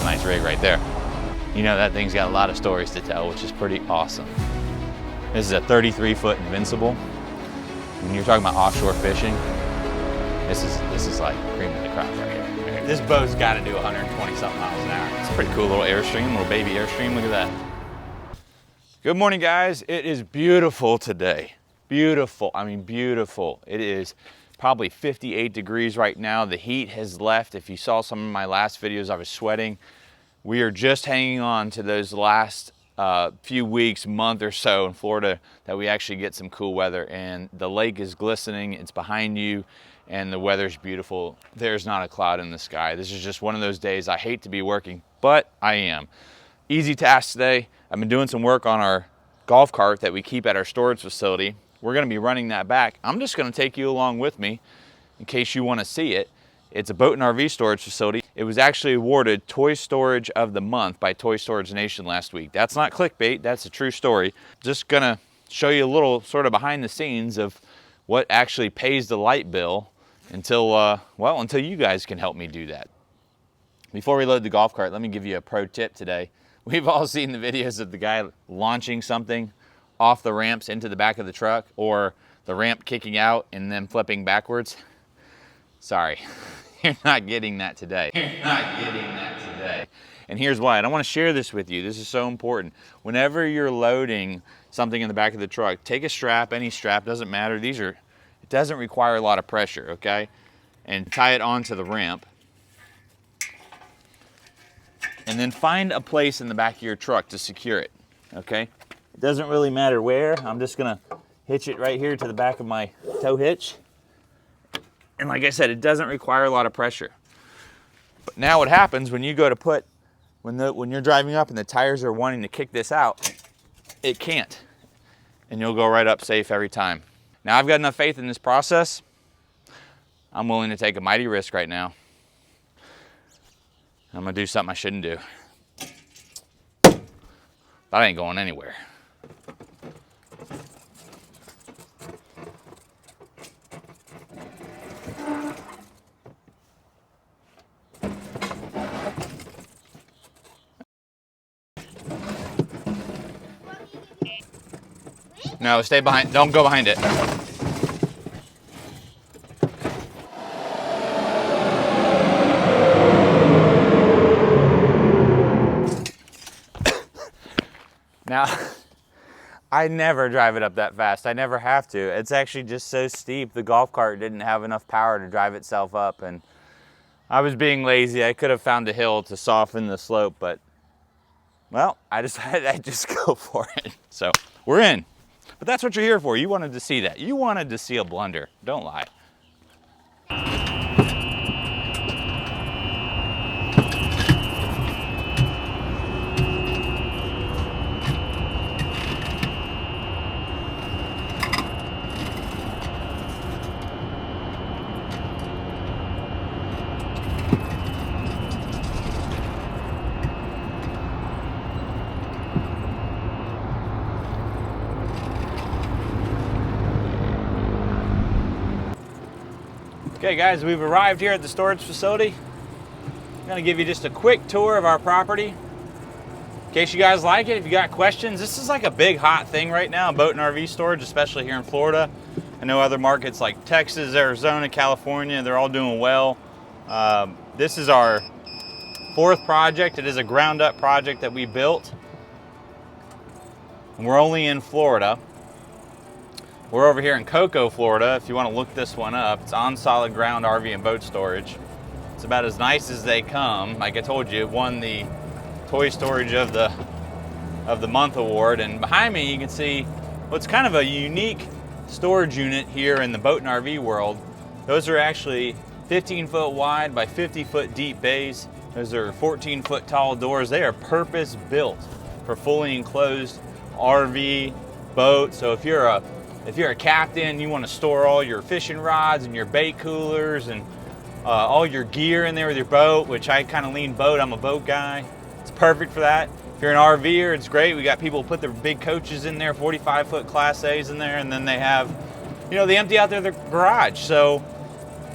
a nice rig right there. You know that thing's got a lot of stories to tell, which is pretty awesome. This is a 33-foot Invincible. When you're talking about offshore fishing, this is like cream of the crop right here. This boat's got to do 120 something miles an hour. It's a pretty cool little Airstream, little baby Airstream. Look at that. Good morning, guys. It is beautiful today. Beautiful. I mean, beautiful. It is probably 58 degrees right now. The heat has left. If you saw some of my last videos, I was sweating. We are just hanging on to those last few weeks, month or so in Florida that we actually get some cool weather, and the lake is glistening. It's behind you and the weather's beautiful. There's not a cloud in the sky. This is just one of those days. I hate to be working, but I am. Easy task today. I've been doing some work on our golf cart that we keep at our storage facility. We're going to be running that back. I'm just going to take you along with me in case you want to see it. It's a boat and RV storage facility. It was actually awarded Toy Storage of the Month by Toy Storage Nation last week. That's not clickbait, that's a true story. Just gonna show you a little sort of behind the scenes of what actually pays the light bill until you guys can help me do that. Before we load the golf cart, let me give you a pro tip today. We've all seen the videos of the guy launching something off the ramps into the back of the truck, or the ramp kicking out and then flipping backwards. Sorry. You're not getting that today. You're not getting that today. And here's why. And I want to share this with you. This is so important. Whenever you're loading something in the back of the truck, take a strap, any strap, doesn't matter. It doesn't require a lot of pressure, okay? And tie it onto the ramp. And then find a place in the back of your truck to secure it, okay? It doesn't really matter where. I'm just gonna hitch it right here to the back of my tow hitch. And like I said, it doesn't require a lot of pressure. But now what happens when you go to put, when you're driving up and the tires are wanting to kick this out, it can't. And you'll go right up safe every time. Now I've got enough faith in this process. I'm willing to take a mighty risk right now. I'm gonna do something I shouldn't do. That ain't going anywhere. No, stay behind. Don't go behind it. Now, I never drive it up that fast. I never have to. It's actually just so steep. The golf cart didn't have enough power to drive itself up, and I was being lazy. I could have found a hill to soften the slope, but, well, I decided I'd just go for it. So, we're in. But that's what you're here for. You wanted to see that. You wanted to see a blunder. Don't lie. Okay guys, we've arrived here at the storage facility. I'm gonna give you just a quick tour of our property. In case you guys like it, if you got questions, this is like a big hot thing right now, boat and RV storage, especially here in Florida. I know other markets like Texas, Arizona, California, they're all doing well. This is our fourth project. It is a ground up project that we built. And we're only in Florida. We're over here in Cocoa, Florida. If you want to look this one up, it's on solid ground RV and boat storage. It's about as nice as they come. Like I told you, it won the Toy Storage of the Month award. And behind me, you can see what's kind of a unique storage unit here in the boat and RV world. Those are actually 15-foot wide by 50-foot deep bays. Those are 14-foot tall doors. They are purpose built for fully enclosed RV boat. So if you're a captain, you want to store all your fishing rods and your bait coolers and all your gear in there with your boat, which I kind of lean boat. I'm a boat guy. It's perfect for that. If you're an RVer, it's great. We got people who put their big coaches in there, 45-foot Class A's in there, and then they have, they empty out their garage. So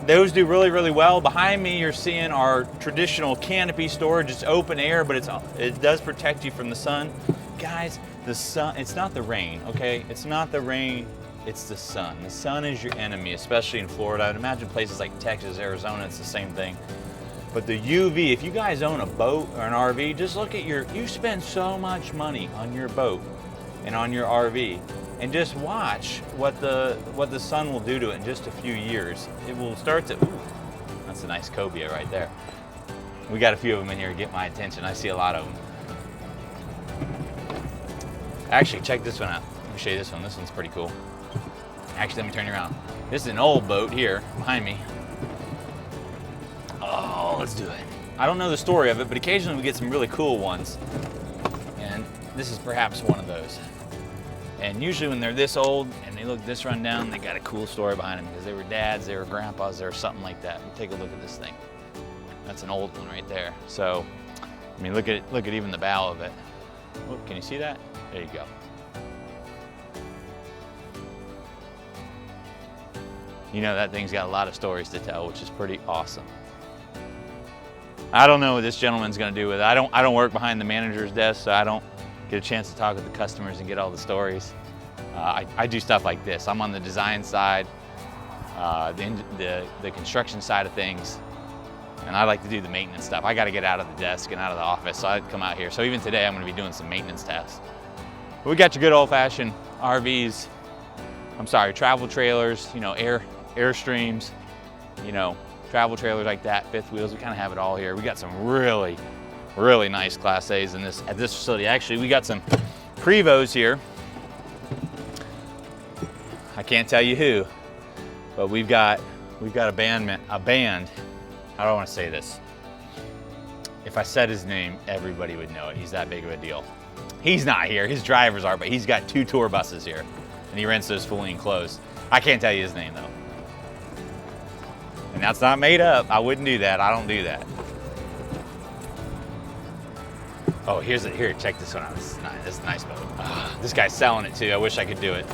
those do really, really well. Behind me, you're seeing our traditional canopy storage. It's open air, but it does protect you from the sun. Guys, the sun, it's not the rain, okay? It's not the rain, it's the sun. The sun is your enemy, especially in Florida. I'd imagine places like Texas, Arizona, it's the same thing. But the UV, if you guys own a boat or an RV, just look at you spend so much money on your boat and on your RV, and just watch what the sun will do to it in just a few years. It will start to, ooh, that's a nice cobia right there. We got a few of them in here to get my attention. I see a lot of them. Actually, check this one out. Let me show you this one. This one's pretty cool. Actually, let me turn you around. This is an old boat here behind me. Oh, let's do it. I don't know the story of it, but occasionally we get some really cool ones. And this is perhaps one of those. And usually when they're this old and they look this run down, they got a cool story behind them because they were dads, they were grandpas, or something like that. Take a look at this thing. That's an old one right there. So, I mean, look at even the bow of it. Oh, can you see that? There you go. You know, that thing's got a lot of stories to tell, which is pretty awesome. I don't know what this gentleman's gonna do with it. I don't work behind the manager's desk, so I don't get a chance to talk with the customers and get all the stories. I do stuff like this. I'm on the design side, the construction side of things, and I like to do the maintenance stuff. I gotta get out of the desk and out of the office, so I'd come out here. So even today, I'm gonna be doing some maintenance tasks. But we got your good old-fashioned RVs, travel trailers, you know, Airstreams, you know, travel trailers like that, fifth wheels. We kind of have it all here. We got some really, really nice Class A's at this facility. Actually, we got some Prevos here. I can't tell you who, but we've got a band. How do I want to say this? If I said his name, everybody would know it. He's that big of a deal. He's not here. His drivers are, but he's got 2 tour buses here, and he rents those fully enclosed. I can't tell you his name though. And that's not made up. I wouldn't do that. I don't do that. Oh, here, check this one out. This is a nice boat. This guy's selling it too. I wish I could do it.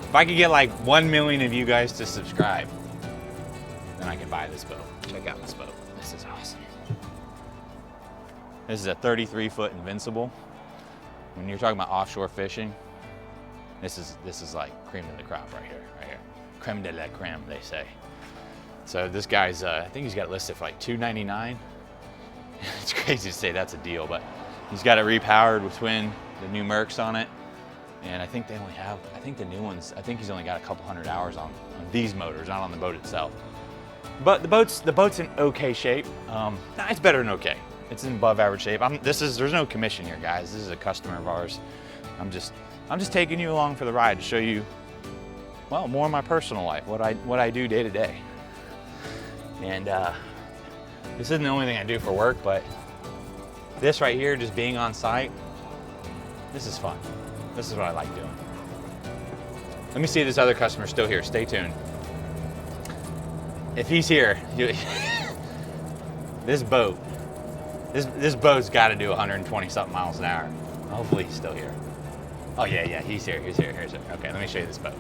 If I could get like 1 million of you guys to subscribe, then I can buy this boat. Check out this boat. This is awesome. This is a 33-foot Invincible. When you're talking about offshore fishing, this is like cream of the crop right here. Creme de la creme, they say. So this guy's, I think he's got it listed for like $299. It's crazy to say that's a deal, but he's got it repowered with the new Mercs on it. And I think they only have, I think the new ones, I think he's only got a couple hundred hours on these motors, not on the boat itself. But the boat's in okay shape. It's better than okay. It's in above average shape. There's no commission here, guys. This is a customer of ours. I'm just taking you along for the ride to show you, well, more of my personal life, what I do day to day. And this isn't the only thing I do for work, but this right here, just being on site, this is fun. This is what I like doing. Let me see if this other customer's still here. Stay tuned. If he's here, this boat's got to do 120 something miles an hour. Hopefully he's still here. Oh yeah, he's here. Okay, let me show you this boat.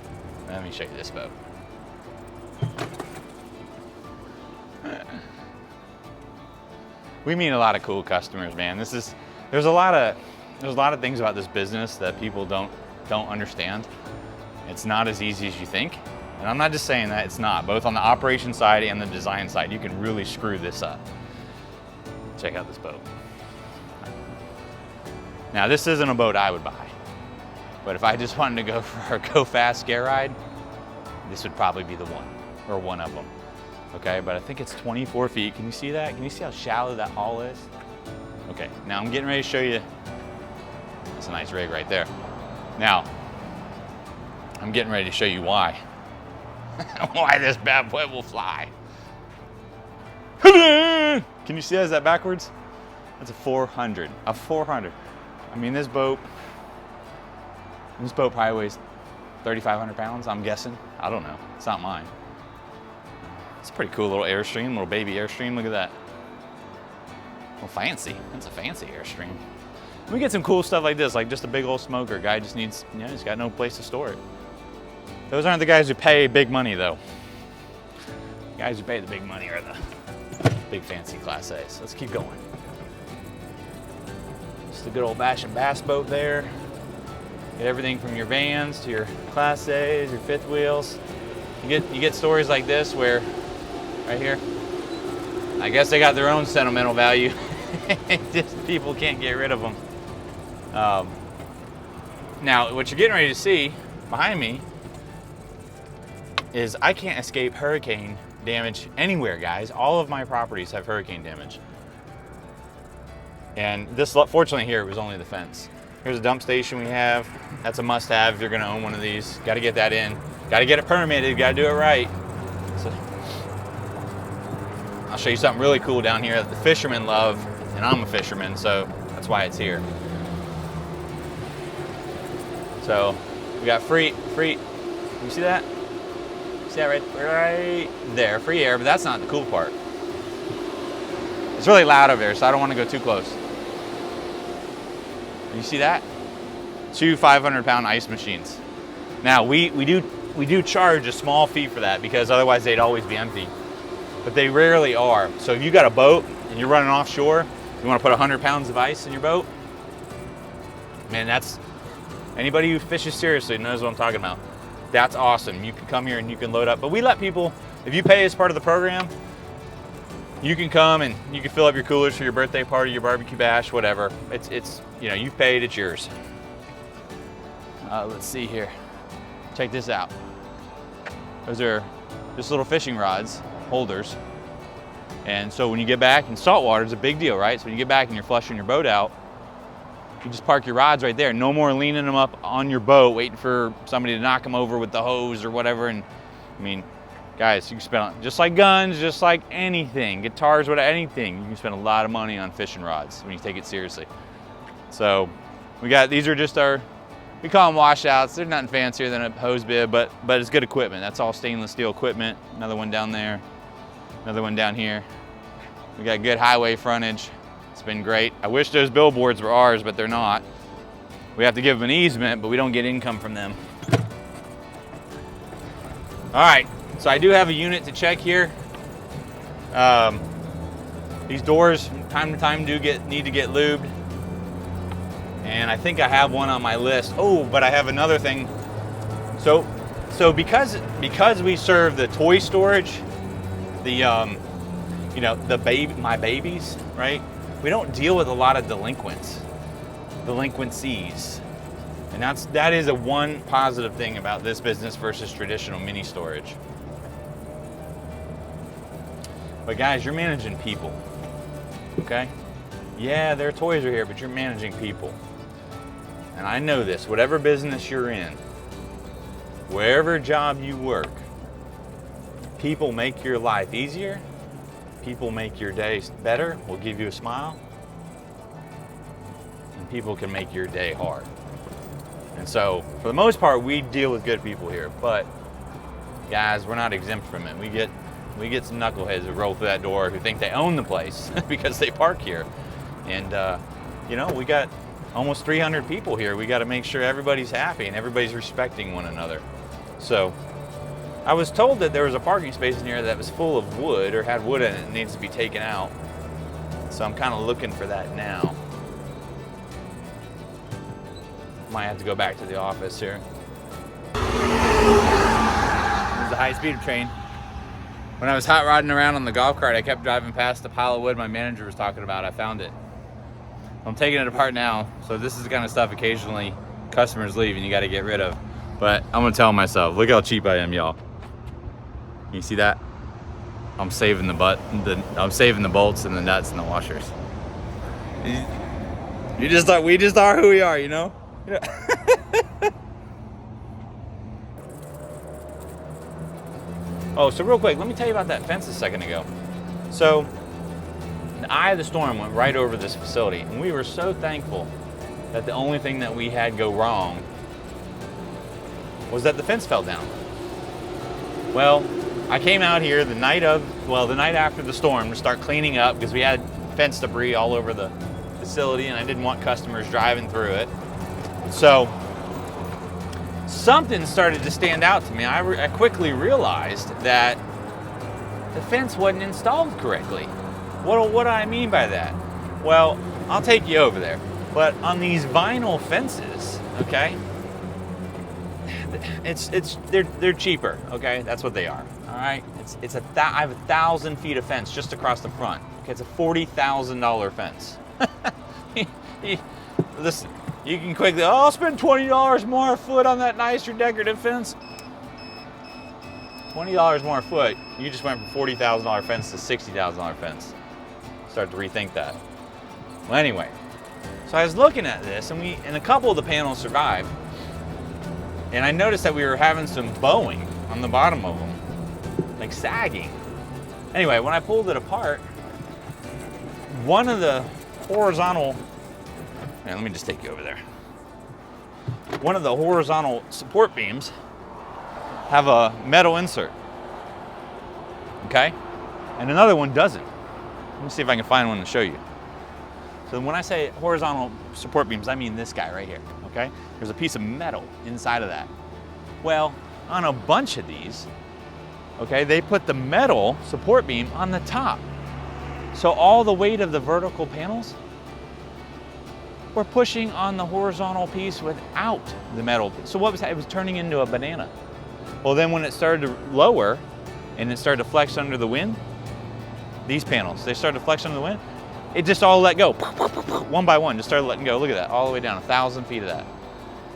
We meet a lot of cool customers, man. There's a lot of things about this business that people don't understand. It's not as easy as you think. And I'm not just saying that, it's not. Both on the operation side and the design side, you can really screw this up. Check out this boat. Now, this isn't a boat I would buy. But if I just wanted to go for a go fast scare ride, this would probably be the one, or one of them. Okay, but I think it's 24 feet. Can you see that? Can you see how shallow that hull is? Okay, now I'm getting ready to show you. That's a nice rig right there. Now, I'm getting ready to show you why. Why this bad boy will fly. Can you see that? Is that backwards? That's a 400. A 400. I mean, this boat probably weighs 3,500 pounds, I'm guessing. I don't know. It's not mine. It's a pretty cool little Airstream, little baby Airstream. Look at that. Well, fancy. That's a fancy Airstream. We get some cool stuff like this, like just a big old smoker. Guy just needs, he's got no place to store it. Those aren't the guys who pay big money, though. Guys who pay the big money are the big fancy Class A's. Let's keep going. Just a good old-fashioned bass boat there. Get everything from your vans to your Class A's, your fifth wheels. You get stories like this where, right here, I guess they got their own sentimental value. Just people can't get rid of them. Now, what you're getting ready to see behind me is I can't escape hurricane damage anywhere, guys. All of my properties have hurricane damage. And this, fortunately here, it was only the fence. Here's a dump station we have. That's a must-have if you're gonna own one of these. Gotta get that in. Gotta get it permitted, gotta do it right. So, I'll show you something really cool down here that the fishermen love, and I'm a fisherman, so that's why it's here. So, we got free, you see that? See that right there, free air, but that's not the cool part. It's really loud over there, so I don't wanna go too close. You see that? 2 500-pound ice machines. Now, we do charge a small fee for that because otherwise they'd always be empty. But they rarely are. So if you got a boat and you're running offshore, you wanna put 100 pounds of ice in your boat, man, that's, anybody who fishes seriously knows what I'm talking about. That's awesome. You can come here and you can load up. But we let people, if you pay as part of the program, you can come and you can fill up your coolers for your birthday party, your barbecue bash, whatever. It's you know, you've paid, it's yours. Let's see here. Check this out. Those are just little fishing rods, holders. And so when you get back in saltwater, it's a big deal, right? So when you get back and you're flushing your boat out, you just park your rods right there. No more leaning them up on your boat, waiting for somebody to knock them over with the hose or whatever. And I mean, guys, you can spend, just like guns, just like anything, guitars, whatever, anything, you can spend a lot of money on fishing rods when you take it seriously. So we got, these are just our, we call them washouts. They're nothing fancier than a hose bib, but it's good equipment. That's all stainless steel equipment. Another one down there, another one down here. We got good highway frontage. It's been great. I wish those billboards were ours, but they're not. We have to give them an easement, but we don't get income from them. All right, so I do have a unit to check here. These doors, time to time, need to get lubed. And I think I have one on my list. Oh, but I have another thing. So because we serve the toy storage, the you know, my babies, right? We don't deal with a lot of delinquencies. And that is a one positive thing about this business versus traditional mini storage. But guys, you're managing people, okay? Yeah, their toys are here, but you're managing people. And I know this, whatever business you're in, wherever job you work, people make your life easier, people make your day better, will give you a smile, and people can make your day hard. And so, for the most part, we deal with good people here, but guys, we're not exempt from it. We get some knuckleheads who roll through that door who think they own the place because they park here. And you know, we got almost 300 people here. We got to make sure everybody's happy and everybody's respecting one another. So I was told that there was a parking space in here that was full of wood or had wood in it and needs to be taken out. So I'm kind of looking for that now. Might have to go back to the office here. This is the high-speed train. When I was hot rodding around on the golf cart, I kept driving past the pile of wood my manager was talking about. I found it. I'm taking it apart now, so this is the kind of stuff occasionally customers leave and you got to get rid of. But I'm gonna tell myself, look how cheap I am, y'all. You see that? I'm saving I'm saving the bolts and the nuts and the washers. We just are who we are, you know? Oh, so real quick, let me tell you about that fence a second ago. So, the eye of the storm went right over this facility, and we were so thankful that the only thing that we had go wrong was that the fence fell down. Well, I came out here the night after the storm to start cleaning up because we had fence debris all over the facility and I didn't want customers driving through it. So something started to stand out to me. I quickly realized that the fence wasn't installed correctly. What do I mean by that? Well, I'll take you over there. But on these vinyl fences, okay, they're cheaper, okay? That's what they are, all right? I have 1,000 feet of fence just across the front. Okay, it's a $40,000 fence. Listen, you can quickly, I'll spend $20 more a foot on that nicer decorative fence. $20 more a foot, you just went from $40,000 fence to $60,000 fence. Start to rethink that. Well, anyway, so I was looking at this, and a couple of the panels survived, and I noticed that we were having some bowing on the bottom of them, like sagging. Anyway, when I pulled it apart, one of the horizontal, let me just take you over there. One of the horizontal support beams have a metal insert, okay? And another one doesn't. Let me see if I can find one to show you. So when I say horizontal support beams, I mean this guy right here, okay? There's a piece of metal inside of that. Well, on a bunch of these, okay, they put the metal support beam on the top. So all the weight of the vertical panels were pushing on the horizontal piece without the metal. So what was that? It was turning into a banana. Well, then when it started to lower and it started to flex under the wind, these panels, they started to flex under the wind, it just all let go. One by one, just started letting go. Look at that, all the way down, 1,000 feet of that.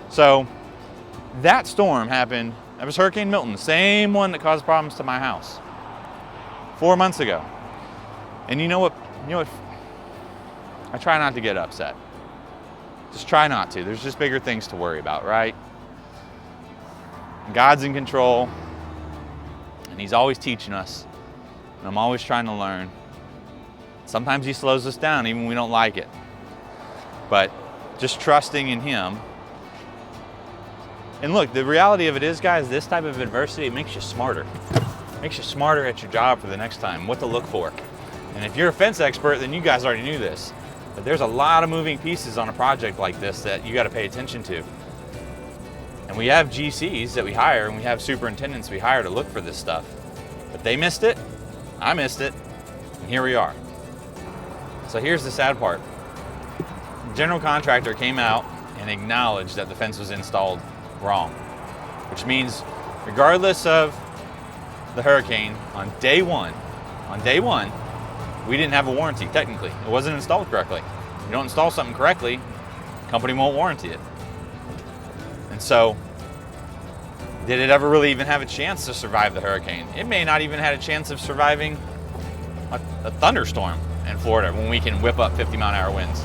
So that storm happened, that was Hurricane Milton, the same one that caused problems to my house 4 months ago. And you know what, I try not to get upset. Just try not to. There's just bigger things to worry about, right? God's in control, and He's always teaching us, and I'm always trying to learn. Sometimes He slows us down, even when we don't like it. But just trusting in Him. And look, the reality of it is, guys, this type of adversity, it makes you smarter. It makes you smarter at your job for the next time, what to look for. And if you're a fence expert, then you guys already knew this. But there's a lot of moving pieces on a project like this that you got to pay attention to. And we have GCs that we hire, and we have superintendents we hire to look for this stuff. But they missed it, I missed it, and here we are. So here's the sad part. The general contractor came out and acknowledged that the fence was installed wrong, which means regardless of the hurricane, on day one, we didn't have a warranty, technically. It wasn't installed correctly. You don't install something correctly, the company won't warranty it. And so, did it ever really even have a chance to survive the hurricane? It may not even had a chance of surviving a thunderstorm in Florida when we can whip up 50-mile-an-hour winds.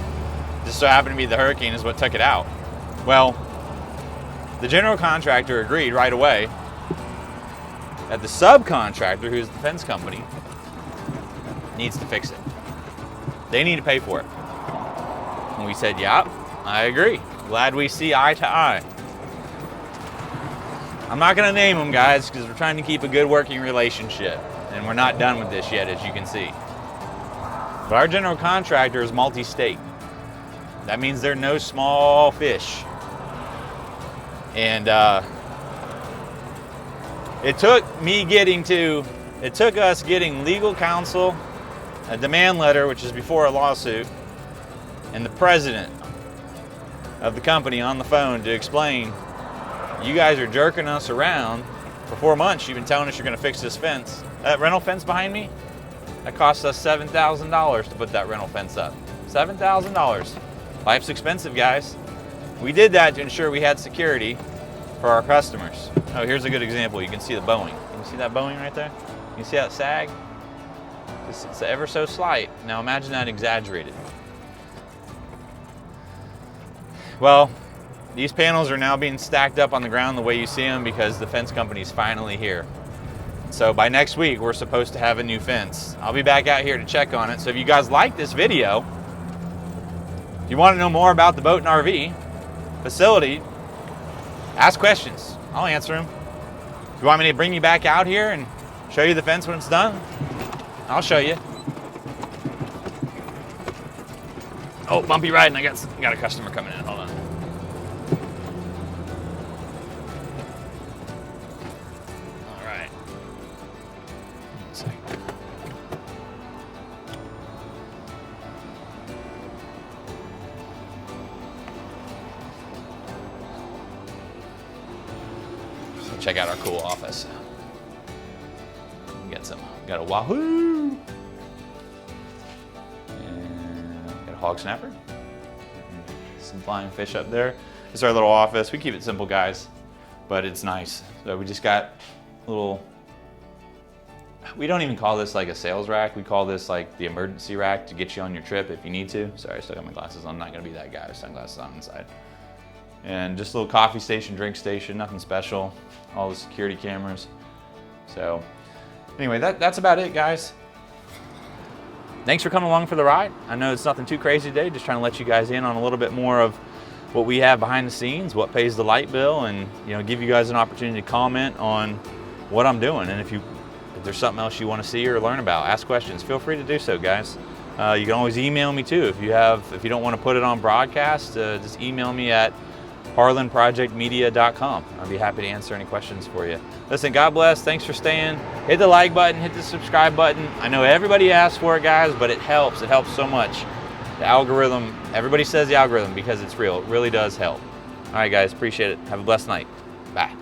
Just so happened to be the hurricane is what took it out. Well, the general contractor agreed right away that the subcontractor, who's the fence company, needs to fix it. They need to pay for it. And we said, yeah, I agree. Glad we see eye to eye. I'm not going to name them, guys, because we're trying to keep a good working relationship. And we're not done with this yet, as you can see. But our general contractor is multi-state. That means they're no small fish. And it took us getting legal counsel, a demand letter, which is before a lawsuit, and the president of the company on the phone to explain, you guys are jerking us around. For 4 months, you've been telling us you're going to fix this fence. That rental fence behind me, that cost us $7,000 to put that rental fence up. $7,000. Life's expensive, guys. We did that to ensure we had security for our customers. Oh, here's a good example. You can see the bowing. You can see that bowing right there? You can see that sag? It's ever so slight. Now imagine that exaggerated. Well, these panels are now being stacked up on the ground the way you see them because the fence company's finally here. So by next week, we're supposed to have a new fence. I'll be back out here to check on it. So if you guys like this video, if you want to know more about the boat and RV facility, ask questions. I'll answer them. If you want me to bring you back out here and show you the fence when it's done, I'll show you. Oh, bumpy ride, and I got a customer coming in. Hold on. All right. 1 second. check out our cool office. Got a Wahoo! And got a hog snapper. Some flying fish up there. This is our little office. We keep it simple, guys, but it's nice. So we just got a little, we don't even call this like a sales rack. We call this like the emergency rack to get you on your trip if you need to. Sorry, I still got my glasses on. I'm not gonna be that guy with sunglasses on inside. And just a little coffee station, drink station, nothing special. All the security cameras. So anyway, that's about it, guys. Thanks for coming along for the ride. I know it's nothing too crazy today, just trying to let you guys in on a little bit more of what we have behind the scenes, what pays the light bill, and give you guys an opportunity to comment on what I'm doing. And if there's something else you want to see or learn about, ask questions, feel free to do so, guys. You can always email me too. If you don't want to put it on broadcast, just email me at harlanprojectmedia.com. I'll be happy to answer any questions for you. Listen, God bless. Thanks for staying. Hit the like button, hit the subscribe button. I know everybody asks for it, guys, but it helps. It helps so much. The algorithm, everybody says the algorithm because it's real. It really does help. All right, guys, appreciate it. Have a blessed night. Bye.